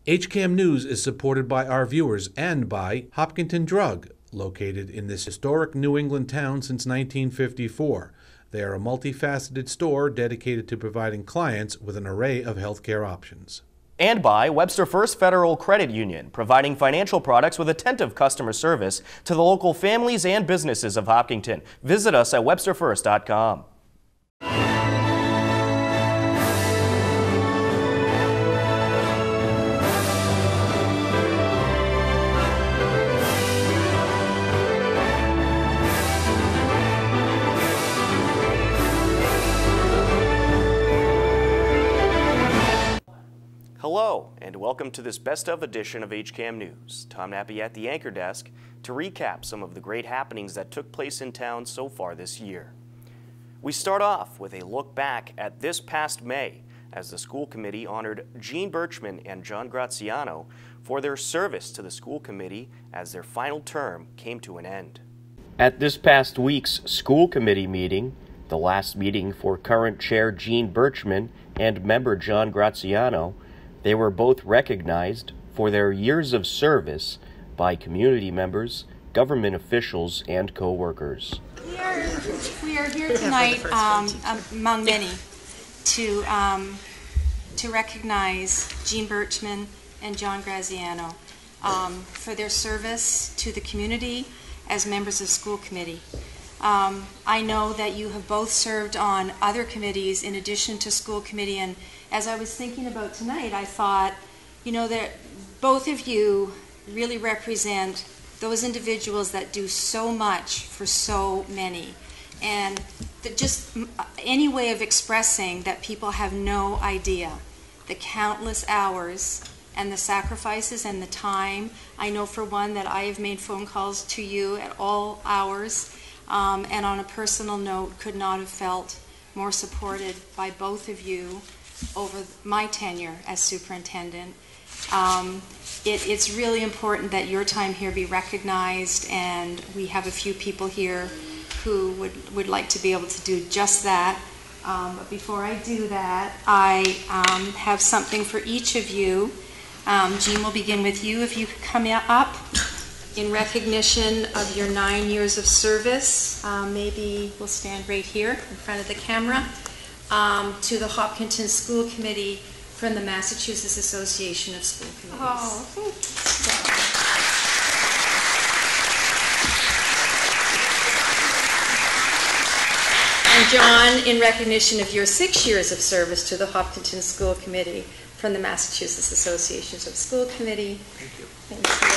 HCAM News is supported by our viewers and by Hopkinton Drug, located in this historic New England town since 1954. They are a multifaceted store dedicated to providing clients with an array of healthcare options. And by Webster First Federal Credit Union, providing financial products with attentive customer service to the local families and businesses of Hopkinton. Visit us at websterfirst.com. Hello, and welcome to this best of edition of HCAM News. Tom Nappy at the anchor desk to recap some of the great happenings that took place in town so far this year. We start off with a look back at this past May as the school committee honored Gene Birchman and John Graziano for their service to the school committee as their final term came to an end. At this past week's school committee meeting, the last meeting for current chair Gene Birchman and member John Graziano, they were both recognized for their years of service by community members, government officials, and co-workers. We are here tonight, among many, to recognize Gene Birchman and John Graziano for their service to the community as members of school committee. I know that you have both served on other committees in addition to school committee, and as I was thinking about tonight, I thought, you know, that both of you really represent those individuals that do so much for so many, and that just any way of expressing that people have no idea the countless hours and the sacrifices and the time. I know for one that I have made phone calls to you at all hours, and on a personal note could not have felt more supported by both of you over my tenure as superintendent. It's really important that your time here be recognized, and we have a few people here who would like to be able to do just that. But before I do that, I have something for each of you. Jean, will begin with you. If you could come up in recognition of your 9 years of service. Maybe we'll stand right here in front of the camera. To the Hopkinton School Committee from the Massachusetts Association of School Committees. Oh, and John, in recognition of your 6 years of service to the Hopkinton School Committee from the Massachusetts Associations of School Committee. Thank you. Thank you.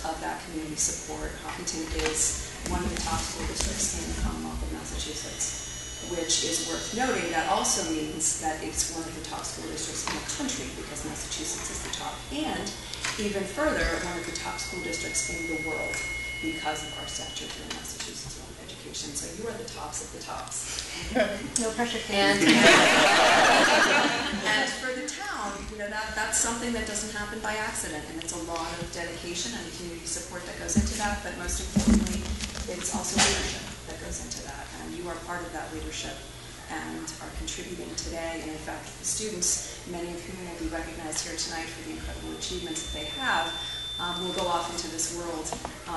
Of that community support, Hopkinton is one of the top school districts in the Commonwealth of Massachusetts, which is worth noting. That also means that it's one of the top school districts in the country because Massachusetts is the top, and even further, one of the top school districts in the world because of our sector here in Massachusetts on education. So you are the tops of the tops. No pressure. And for the town, you know, that's something that doesn't happen by accident, and it's a lot of dedication and community support that goes into that, but most importantly, it's also leadership that goes into that, and you are part of that leadership and are contributing today. And in fact, the students, many of whom will be recognized here tonight for the incredible achievements that they have, will go off into this world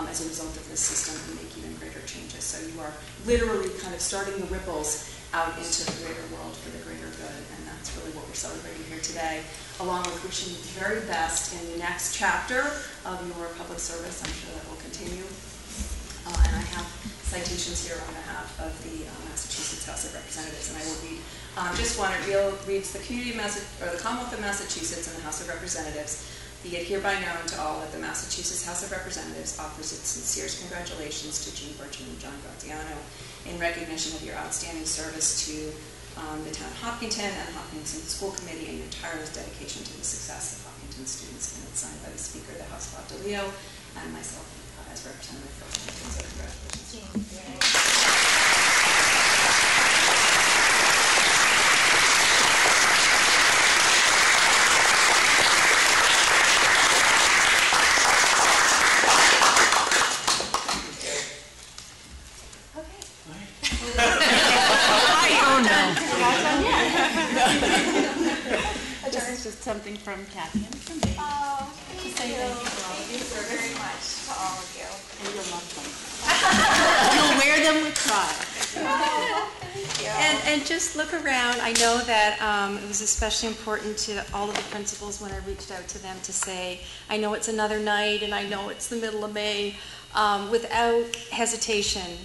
as a result of this system and make even greater changes. So you are literally kind of starting the ripples out into the greater world for the greater good, and that's really what we're celebrating here today, along with wishing you the very best in the next chapter of your public service. I'm sure that will continue. And I have citations here on behalf of the Massachusetts House of Representatives, and I will read just one. It reads, the the Commonwealth of Massachusetts and the House of Representatives, be it hereby known to all that the Massachusetts House of Representatives offers its sincerest congratulations to Gene Birchman and John Graziano in recognition of your outstanding service to the town of Hopkinton and the Hopkinton School Committee and your tireless dedication to the success of Hopkinton students. And it's signed by the Speaker of the House, Bob DeLeo, and myself as representative for Hopkinton. So congratulations. just something from Kathy and from me. Oh, To say thank you for all of your service. very much to all of you. And you'll love them. You'll wear them with pride. And just look around. I know that it was especially important to all of the principals when I reached out to them to say, I know it's another night and I know it's the middle of May. Without hesitation,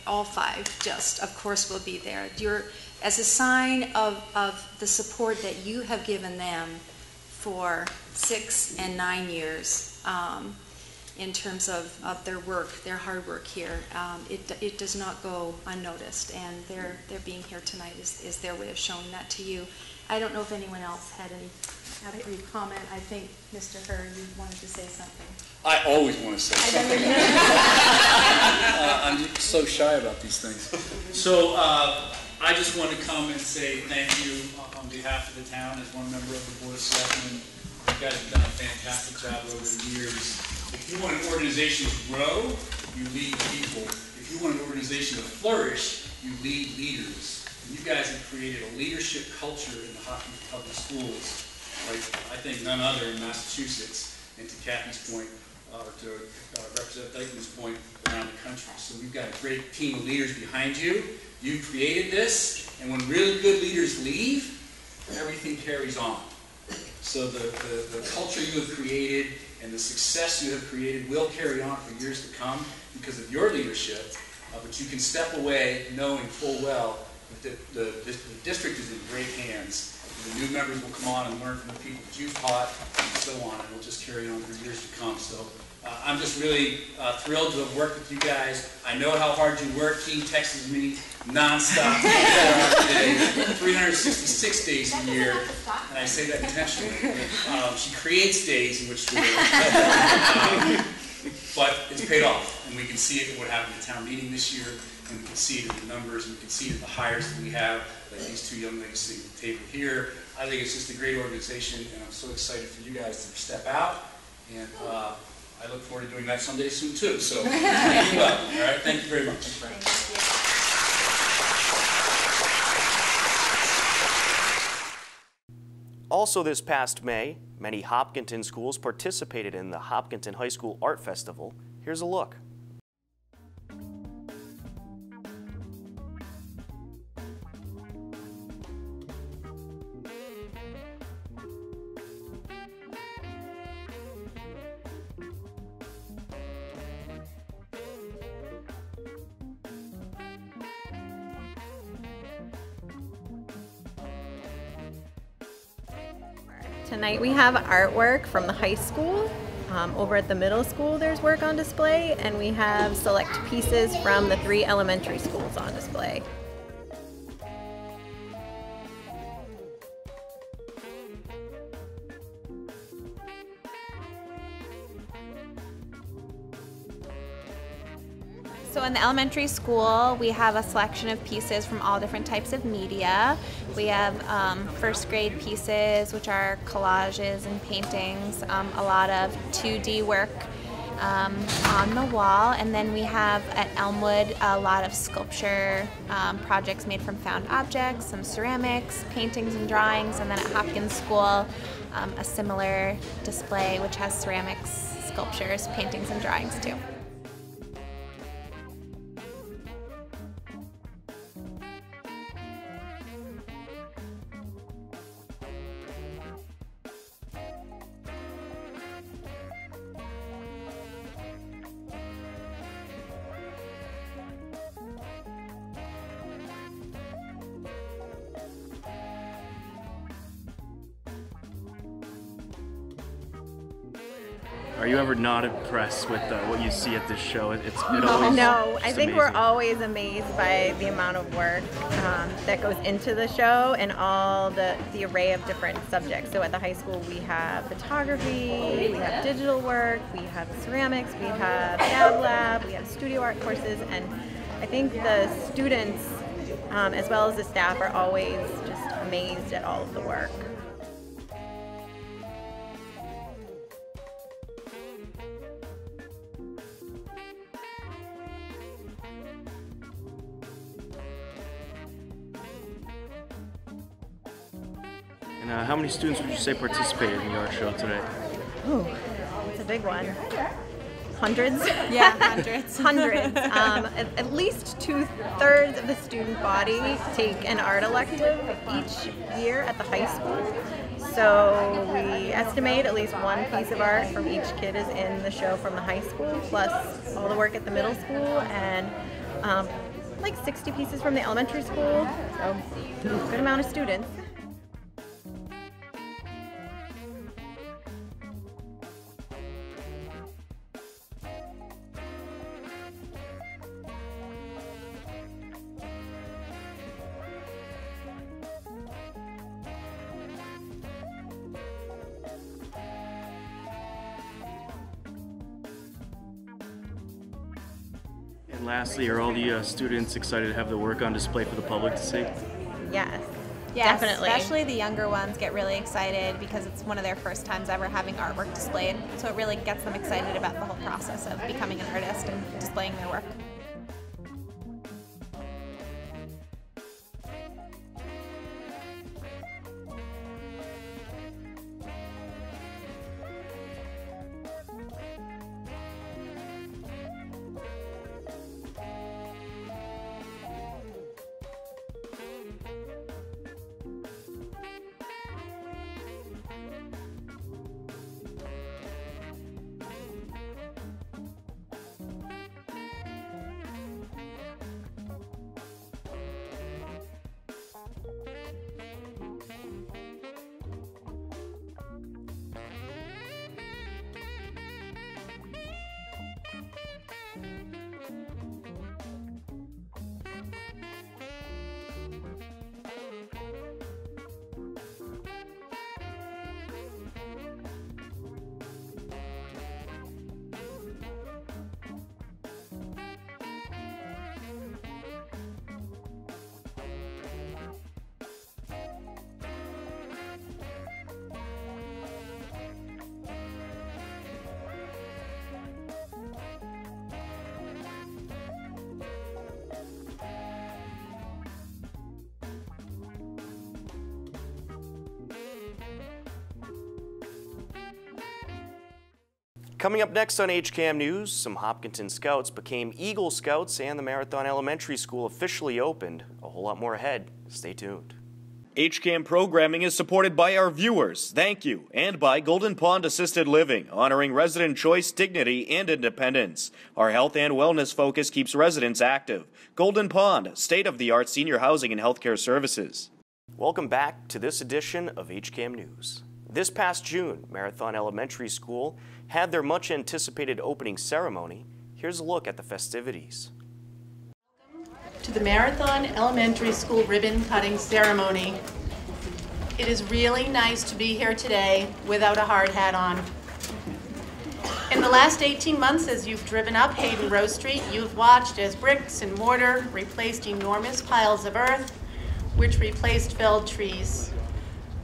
all five just, of course, will be there. As a sign of the support that you have given them for 6 and 9 years in terms of their work, their hard work here. It does not go unnoticed, and their being here tonight is their way of showing that to you. I don't know if anyone else had any comment. I think, Mr. Herr, you wanted to say something. I always want to say something. I'm so shy about these things. So I just want to come and say thank you on behalf of the town as one member of the Board of Selectmen. You guys have done a fantastic job over the years. If you want an organization to grow, you lead people. If you want an organization to flourish, you lead leaders. And you guys have created a leadership culture in the Hopkins Public Schools, like I think none other in Massachusetts. And to Kathy's point, to Representative Dykeman's point, around the country. So we've got a great team of leaders behind you. You created this, and when really good leaders leave, everything carries on. So the culture you have created and the success you have created will carry on for years to come because of your leadership, but you can step away knowing full well that the district is in great hands. The new members will come on and learn from the people that you've taught and so on, and we'll just carry on for years to come. So I'm just really thrilled to have worked with you guys. I know how hard you work. Team texts me nonstop, 366 days a year, and I say that intentionally. She creates days in which to work, but it's paid off, and we can see it in what happened at town meeting this year, and we can see it in the numbers, and we can see it in the hires that we have, like these two young ladies sitting at the table here. I think it's just a great organization, and I'm so excited for you guys to step out, and I look forward to doing that someday soon too. So thank you well. All right, thank you very much. Thank you. Also this past May, many Hopkinton schools participated in the Hopkinton High School Art Festival. Here's a look. Tonight we have artwork from the high school. Over at the middle school there's work on display, and we have select pieces from the 3 elementary schools on display. So in the elementary school, we have a selection of pieces from all different types of media. We have first grade pieces, which are collages and paintings, a lot of 2D work on the wall, and then we have at Elmwood a lot of sculpture projects made from found objects, some ceramics, paintings and drawings, and then at Hopkins School a similar display which has ceramics, sculptures, paintings and drawings too. Are you ever not impressed with what you see at this show? It always No, I think we're amazing. always amazed by the amount of work that goes into the show and all the array of different subjects. So at the high school we have photography, we have digital work, we have ceramics, we have Fab Lab, we have studio art courses, and I think the students as well as the staff are always just amazed at all of the work. And how many students would you say participated in the art show today? Ooh, it's a big one. Hundreds? Yeah, hundreds. Hundreds. At least 2/3 of the student body take an art elective each year at the high school. So we estimate at least one piece of art from each kid is in the show from the high school, plus all the work at the middle school, and like 60 pieces from the elementary school. So a good amount of students. And lastly, are all the students excited to have their work on display for the public to see? Yes. Yes, Definitely. especially the younger ones get really excited because it's one of their first times ever having artwork displayed. So it really gets them excited about the whole process of becoming an artist and displaying their work. Coming up next on HCAM News, some Hopkinton Scouts became Eagle Scouts and the Marathon Elementary School officially opened. A whole lot more ahead. Stay tuned. HCAM programming is supported by our viewers, thank you, and by Golden Pond Assisted Living, honoring resident choice, dignity, and independence. Our health and wellness focus keeps residents active. Golden Pond, state-of-the-art senior housing and healthcare services. Welcome back to this edition of HCAM News. This past June, Marathon Elementary School had their much-anticipated opening ceremony. Here's a look at the festivities. To the Marathon Elementary School ribbon cutting ceremony. It is really nice to be here today without a hard hat on. In the last 18 months, as you've driven up Hayden Row Street, you've watched as bricks and mortar replaced enormous piles of earth, which replaced felled trees.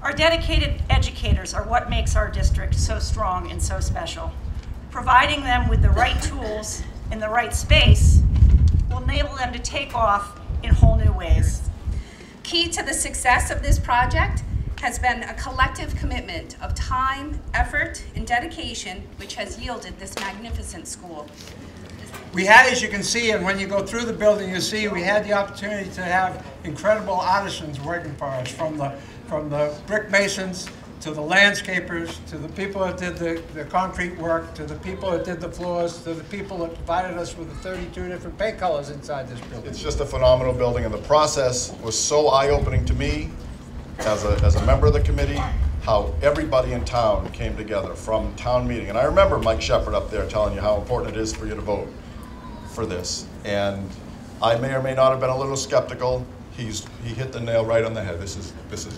Our dedicated educators are what makes our district so strong and so special. Providing them with the right tools in the right space will enable them to take off in whole new ways. Key to the success of this project has been a collective commitment of time, effort, and dedication, which has yielded this magnificent school. We had, as you can see, and when you go through the building, you see we had the opportunity to have incredible artisans working for us, from the brick masons to the landscapers, to the people that did the concrete work, to the people that did the floors, to the people that provided us with the 32 different paint colors inside this building. It's just a phenomenal building, and the process was so eye-opening to me as a member of the committee, how everybody in town came together from town meeting. And I remember Mike Shepard up there telling you how important it is for you to vote for this. And I may or may not have been a little skeptical. He hit the nail right on the head. This is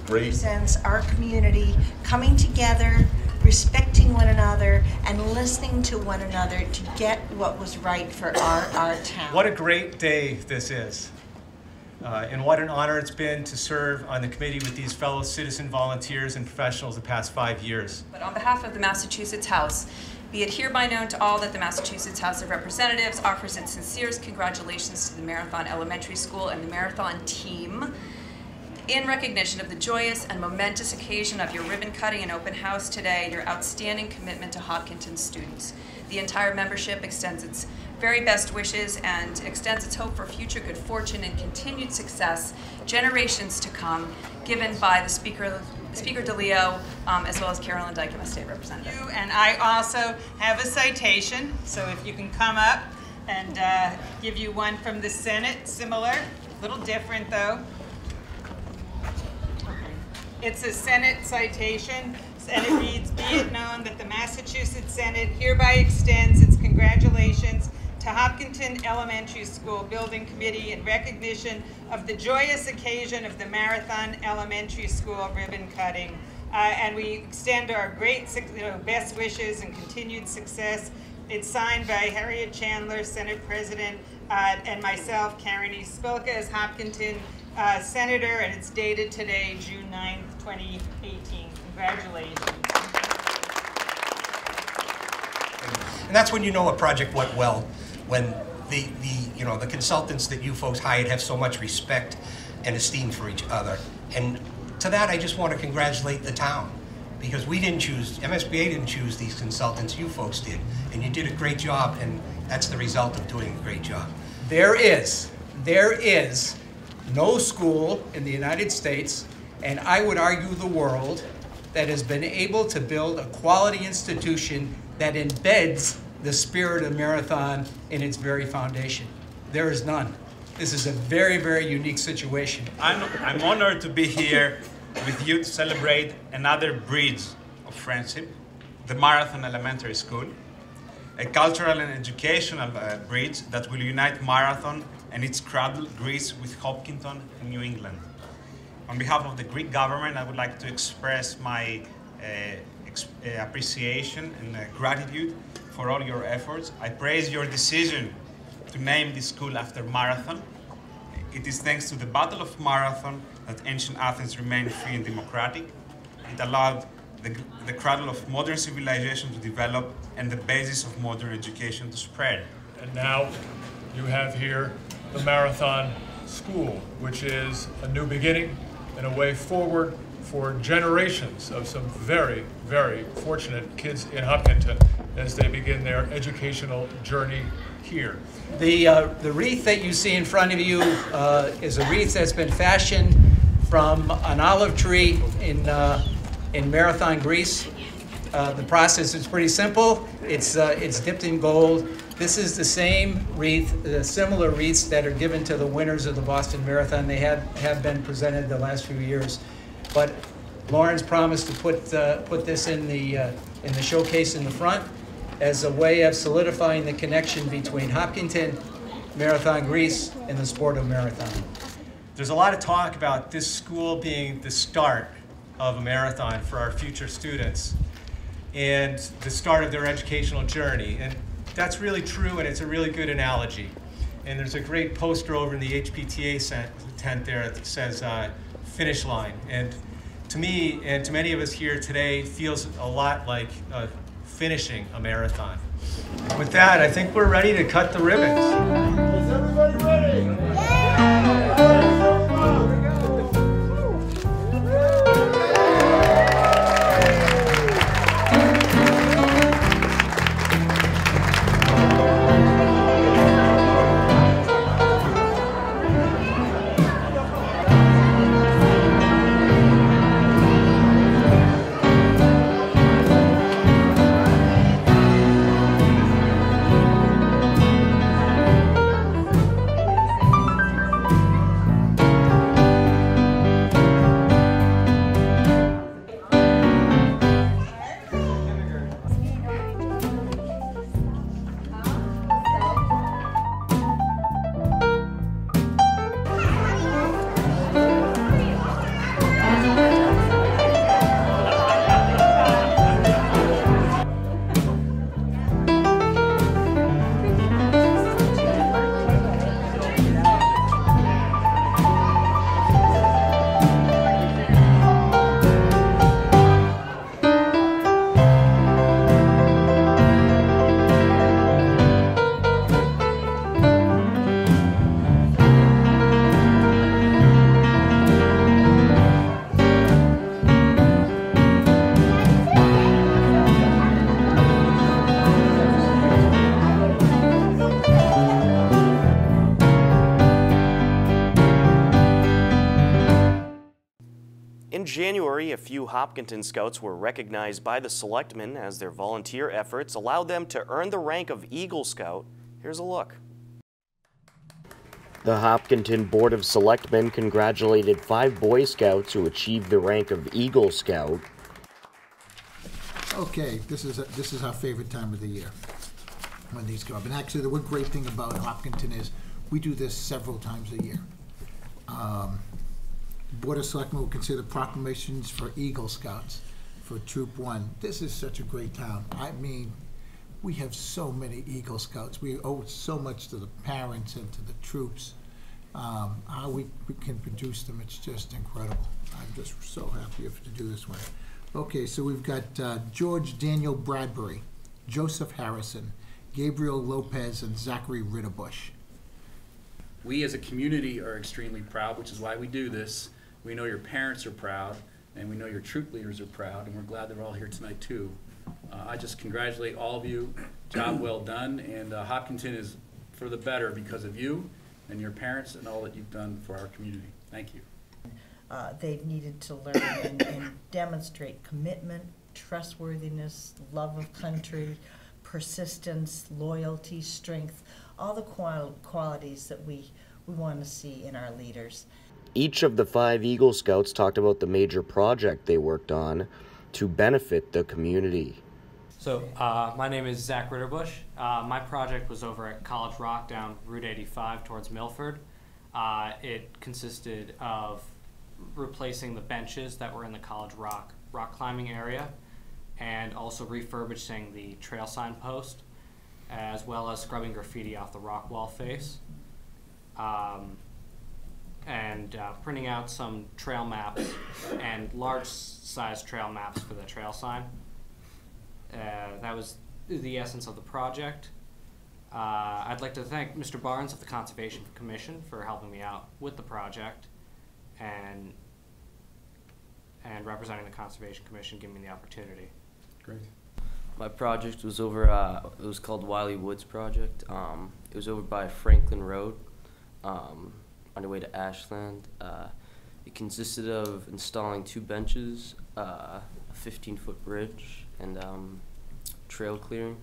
great. It represents our community coming together, respecting one another, and listening to one another to get what was right for our town. What a great day this is. And what an honor it's been to serve on the committee with these fellow citizen volunteers and professionals the past 5 years. But on behalf of the Massachusetts House, be it hereby known to all that the Massachusetts House of Representatives offers its sincerest congratulations to the Marathon Elementary School and the Marathon team. In recognition of the joyous and momentous occasion of your ribbon cutting and open house today, your outstanding commitment to Hopkinton students, the entire membership extends its very best wishes and extends its hope for future good fortune and continued success, generations to come, given by the Speaker DeLeo, as well as Carolyn Dykema, State Representative. And I also have a citation, so if you can come up and give you one from the Senate, similar, a little different though. It's a Senate citation, and it reads, "Be it known that the Massachusetts Senate hereby extends its congratulations to Hopkinton Elementary School Building Committee in recognition of the joyous occasion of the Marathon Elementary School ribbon cutting." And we extend our great best wishes and continued success. It's signed by Harriet Chandler, Senate President, and myself, Karen E. Spilka, as Hopkinton Senator, and it's dated today, June 9th, 2018. Congratulations. And that's when you know a project went well, when the consultants that you folks hired have so much respect and esteem for each other. And to that, I just want to congratulate the town, because we didn't choose, MSBA didn't choose these consultants, you folks did. And you did a great job, and that's the result of doing a great job. There is no school in the United States, and I would argue the world, that has been able to build a quality institution that embeds the spirit of Marathon in its very foundation. There is none. This is a very, very unique situation. I'm honored to be here with you to celebrate another bridge of friendship, the Marathon Elementary School, a cultural and educational bridge that will unite Marathon and its cradle, Greece, with Hopkinton and New England. On behalf of the Greek government, I would like to express my appreciation and gratitude for all your efforts. I praise your decision to name this school after Marathon. It is thanks to the Battle of Marathon that ancient Athens remained free and democratic. It allowed the cradle of modern civilization to develop and the basis of modern education to spread. And now you have here the Marathon School, which is a new beginning and a way forward for generations of some very, very fortunate kids in Hopkinton as they begin their educational journey here. The wreath that you see in front of you is a wreath that's been fashioned from an olive tree in Marathon, Greece. The process is pretty simple. It's dipped in gold. This is the same wreath, similar wreaths that are given to the winners of the Boston Marathon. They have been presented the last few years, but Lauren's promised to put this in the showcase in the front as a way of solidifying the connection between Hopkinton, Marathon, Greece, and the sport of marathon. There's a lot of talk about this school being the start of a marathon for our future students and the start of their educational journey. And that's really true, and it's a really good analogy. And there's a great poster over in the HPTA tent there that says finish line. And to me, and to many of us here today, it feels a lot like finishing a marathon. With that, I think we're ready to cut the ribbons. Is everybody ready? January, a few Hopkinton Scouts were recognized by the Selectmen as their volunteer efforts allowed them to earn the rank of Eagle Scout. Here's a look. The Hopkinton Board of Selectmen congratulated 5 Boy Scouts who achieved the rank of Eagle Scout. Okay, this is our favorite time of the year when these go up. And actually, the one great thing about Hopkinton is we do this several times a year. Board of Selectmen will consider proclamations for Eagle Scouts for Troop 1. This is such a great town. I mean, we have so many Eagle Scouts. We owe so much to the parents and to the troops. How we can produce them, it's just incredible. I'm just so happy to do this one. Okay, so we've got George Daniel Bradbury, Joseph Harrison, Gabriel Lopez, and Zachary Ritterbush. We as a community are extremely proud, which is why we do this. We know your parents are proud, and we know your troop leaders are proud, and we're glad they're all here tonight too. I just congratulate all of you. Job well done, and Hopkinton is for the better because of you and your parents and all that you've done for our community. Thank you. They've needed to learn and demonstrate commitment, trustworthiness, love of country, persistence, loyalty, strength, all the qualities that we want to see in our leaders. Each of the 5 Eagle Scouts talked about the major project they worked on to benefit the community. So my name is Zach Ritterbush. My project was over at College Rock down Route 85 towards Milford. It consisted of replacing the benches that were in the College Rock climbing area and also refurbishing the trail sign post as well as scrubbing graffiti off the rock wall face. And printing out some trail maps and large size trail maps for the trail sign. That was the essence of the project. I'd like to thank Mr. Barnes of the Conservation Commission for helping me out with the project and representing the Conservation Commission, giving me the opportunity. Great. My project was over, it was called Wiley Woods Project. It was over by Franklin Road. On the way to Ashland. It consisted of installing 2 benches, a 15-foot bridge, and trail clearing.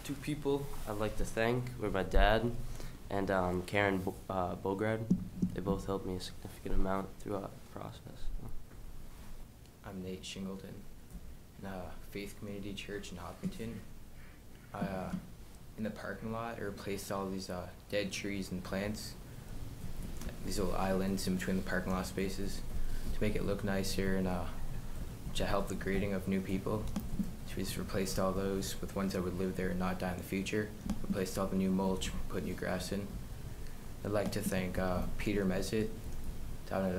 2 people I'd like to thank were my dad and Karen Bograd. They both helped me a significant amount throughout the process. I'm Nate Shingleton in Faith Community Church in Hopkinton. In the parking lot, I replaced all these dead trees and plants, these little islands in between the parking lot spaces to make it look nicer and to help the grading of new people. So we just replaced all those with ones that would live there and not die in the future. Replaced all the new mulch, put new grass in. I'd like to thank Peter Mezzett down at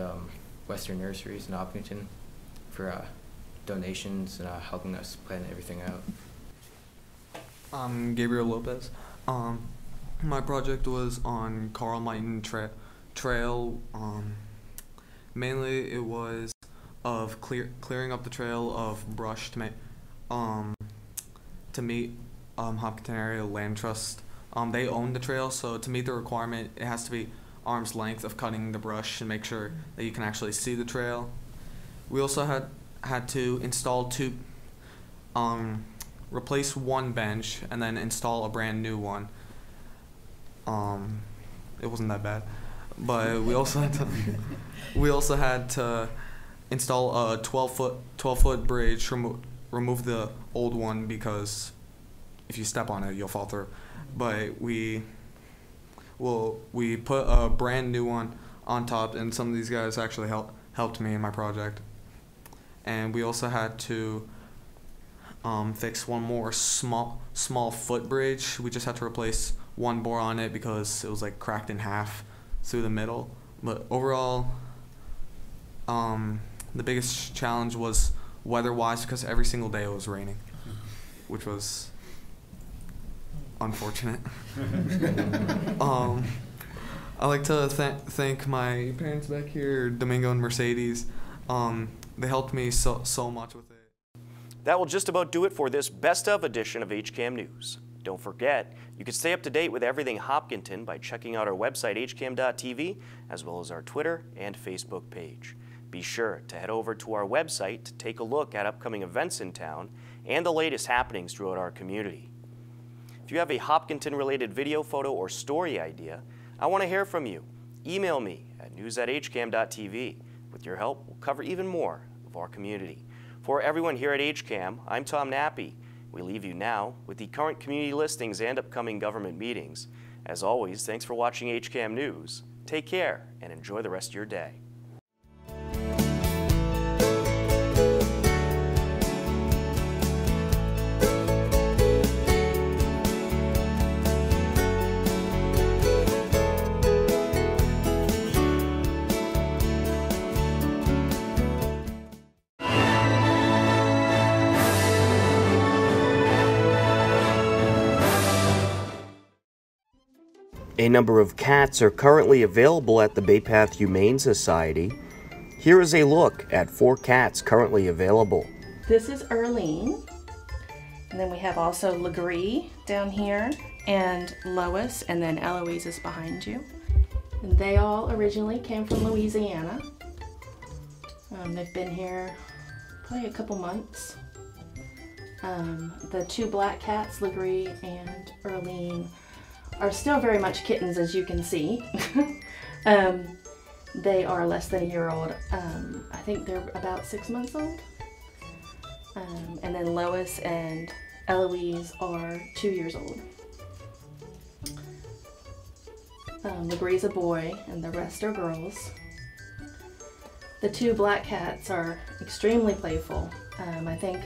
Western Nurseries in Hopkinton for donations and helping us plan everything out. I'm Gabriel Lopez. My project was on Carl Mighton Trail. Mainly it was of clearing up the trail of brush to meet Hopkinton Area Land Trust. They own the trail, so to meet the requirement, it has to be arm's length of cutting the brush and make sure that you can actually see the trail. We also had to install replace 1 bench and then install a brand new one. It wasn't that bad, but we also had to install a 12-foot bridge, remove the old one because if you step on it, you'll fall through. But we put a brand new one on top, and some of these guys actually helped me in my project. And we also had to fix 1 more small footbridge. We just had to replace 1 bore on it because it was like cracked in half through the middle. But overall, the biggest challenge was weather-wise because every single day it was raining, which was unfortunate. I'd like to thank my parents back here, Domingo and Mercedes. They helped me so much with it. That will just about do it for this Best Of edition of HCAM News. Don't forget, you can stay up to date with everything Hopkinton by checking out our website hcam.tv, as well as our Twitter and Facebook page. Be sure to head over to our website to take a look at upcoming events in town and the latest happenings throughout our community. If you have a Hopkinton-related video, photo, or story idea, I want to hear from you. Email me at news@hcam.tv. With your help, we'll cover even more of our community. For everyone here at HCAM, I'm Tom Nappy. We leave you now with the current community listings and upcoming government meetings. As always, thanks for watching HCAM News. Take care and enjoy the rest of your day. A number of cats are currently available at the Bay Path Humane Society. Here is a look at 4 cats currently available. This is Earlene, and then we have also Legree down here, and Lois, and then Eloise is behind you. And they all originally came from Louisiana. They've been here probably a couple months. The 2 black cats, Legree and Earlene, are still very much kittens, as you can see. They are less than a year old. I think they're about 6 months old. And then Lois and Eloise are 2 years old. Legree's a boy and the rest are girls. The 2 black cats are extremely playful. I think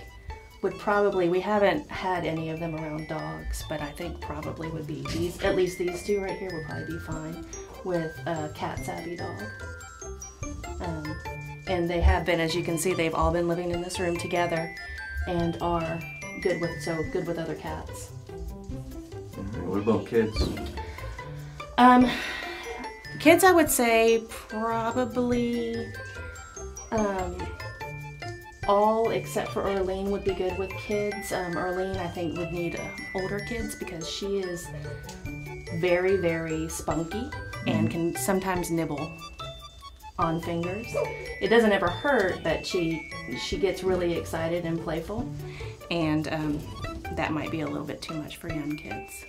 we haven't had any of them around dogs, but I think probably would be at least these 2 right here would probably be fine with a cat savvy dog. And they have been, as you can see, they've all been living in this room together and are good with other cats. What about kids? Kids, I would say probably all except for Earlene would be good with kids. Earlene, I think, would need older kids because she is very, very spunky and can sometimes nibble on fingers. It doesn't ever hurt, but she gets really excited and playful, and that might be a little bit too much for young kids.